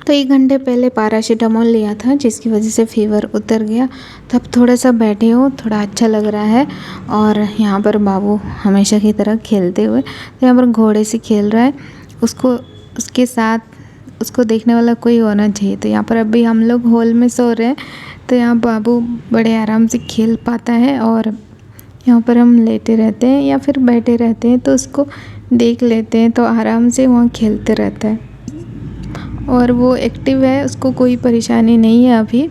तो 1 घंटे पहले पैरासिटामोल लिया था, जिसकी वजह से फ़ीवर उतर गया। तब थोड़ा सा बैठे हो, थोड़ा अच्छा लग रहा है। और यहाँ पर बाबू हमेशा की तरह खेलते हुए, तो यहाँ पर घोड़े से खेल रहा है। उसको उसके साथ उसको देखने वाला कोई होना चाहिए। तो यहाँ पर अभी हम लोग हॉल में सो रहे हैं, तो यहाँ बाबू बड़े आराम से खेल पाता है। और यहाँ पर हम लेटे रहते हैं या फिर बैठे रहते हैं, तो उसको देख लेते हैं, तो आराम से वहाँ खेलते रहता है। और वो एक्टिव है, उसको कोई परेशानी नहीं है अभी,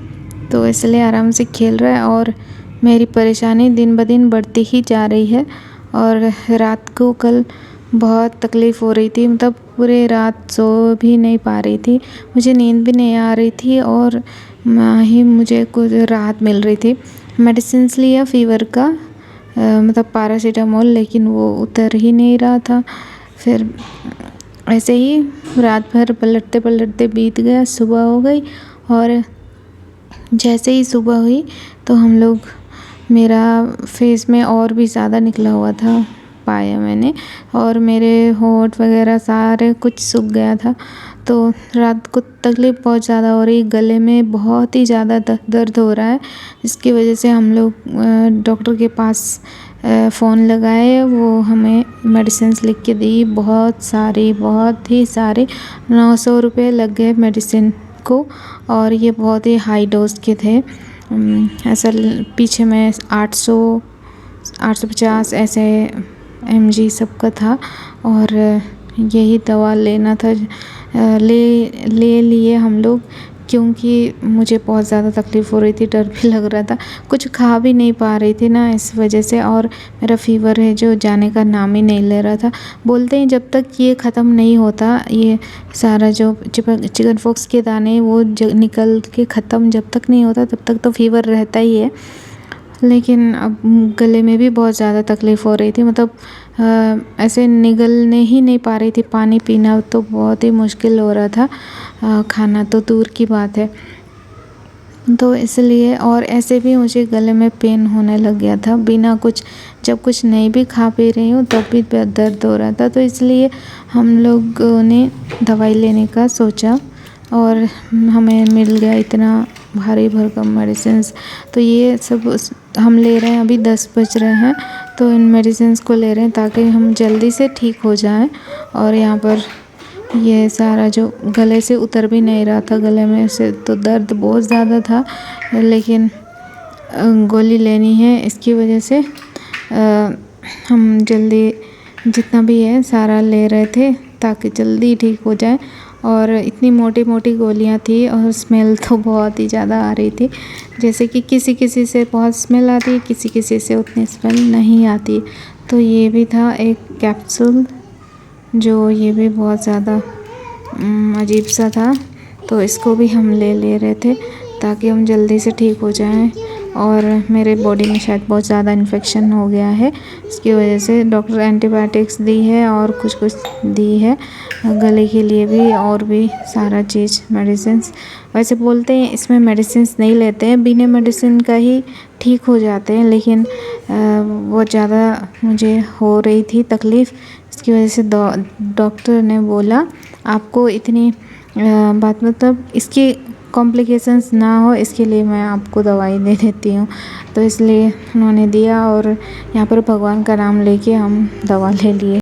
तो इसलिए आराम से खेल रहा है। और मेरी परेशानी दिन ब दिन बढ़ती ही जा रही है। और रात को कल बहुत तकलीफ़ हो रही थी, मतलब पूरे रात सो भी नहीं पा रही थी, मुझे नींद भी नहीं आ रही थी। और ना ही मुझे कुछ राहत मिल रही थी। मेडिसिन्स लिया फ़ीवर का, मतलब पैरासिटामोल, लेकिन वो उतर ही नहीं रहा था। फिर ऐसे ही रात भर पलटते पलटते बीत गया, सुबह हो गई। और जैसे ही सुबह हुई तो हम लोग, मेरा फेस में और भी ज़्यादा निकला हुआ था, पाया मैंने। और मेरे होंठ वगैरह सारे कुछ सूख गया था। तो रात को तकलीफ़ बहुत ज़्यादा हो रही, गले में बहुत ही ज़्यादा दर्द हो रहा है, जिसकी वजह से हम लोग डॉक्टर के पास फ़ोन लगाए। वो हमें मेडिसिन्स लिख के दी, बहुत ही सारे 900 रुपये लग गए मेडिसिन को। और ये बहुत ही हाई डोज के थे। ऐसा पीछे में 800 850 ऐसे mg सबका था। और यही दवा लेना था, ले लिए हम लोग, क्योंकि मुझे बहुत ज़्यादा तकलीफ़ हो रही थी, डर भी लग रहा था, कुछ खा भी नहीं पा रही थी ना इस वजह से। और मेरा फ़ीवर है जो जाने का नाम ही नहीं ले रहा था। बोलते हैं जब तक ये ख़त्म नहीं होता, ये सारा जो चिकन पॉक्स के दाने वो निकल के ख़त्म जब तक नहीं होता, तब तक तो फ़ीवर रहता ही है। लेकिन अब गले में भी बहुत ज़्यादा तकलीफ़ हो रही थी, मतलब ऐसे निगलने ही नहीं पा रही थी। पानी पीना तो बहुत ही मुश्किल हो रहा था, खाना तो दूर की बात है। तो इसलिए, और ऐसे भी मुझे गले में पेन होने लग गया था, बिना कुछ, जब कुछ नहीं भी खा पी रही हूँ तब भी दर्द हो रहा था। तो इसलिए हम लोगों ने दवाई लेने का सोचा, और हमें मिल गया इतना भारी भरकम मेडिसिन्स। तो ये सब हम ले रहे हैं, अभी 10 बज रहे हैं, तो इन मेडिसिन्स को ले रहे हैं ताकि हम जल्दी से ठीक हो जाएं। और यहाँ पर ये सारा जो गले से उतर भी नहीं रहा था, गले में से तो दर्द बहुत ज़्यादा था, लेकिन गोली लेनी है, इसकी वजह से हम जल्दी जितना भी है सारा ले रहे थे ताकि जल्दी ठीक हो जाए। और इतनी मोटी मोटी गोलियां थी, और स्मेल तो बहुत ही ज़्यादा आ रही थी, जैसे कि किसी किसी से बहुत स्मेल आती है, किसी किसी से उतनी स्मेल नहीं आती। तो ये भी था एक कैप्सूल, जो ये भी बहुत ज़्यादा अजीब सा था, तो इसको भी हम ले रहे थे ताकि हम जल्दी से ठीक हो जाएं। और मेरे बॉडी में शायद बहुत ज़्यादा इन्फेक्शन हो गया है, इसकी वजह से डॉक्टर एंटीबायोटिक्स दी है और कुछ दी है गले के लिए भी, और भी सारा चीज़ मेडिसिन्स। वैसे बोलते हैं इसमें मेडिसिन्स नहीं लेते हैं, बिना मेडिसिन का ही ठीक हो जाते हैं, लेकिन बहुत ज़्यादा मुझे हो रही थी तकलीफ़, इसकी वजह से डॉक्टर ने बोला आपको इतनी बात, मतलब इसकी कॉम्प्लिकेशंस ना हो, इसके लिए मैं आपको दवाई दे देती हूँ। तो इसलिए उन्होंने दिया, और यहाँ पर भगवान का नाम लेके हम दवा ले लिए।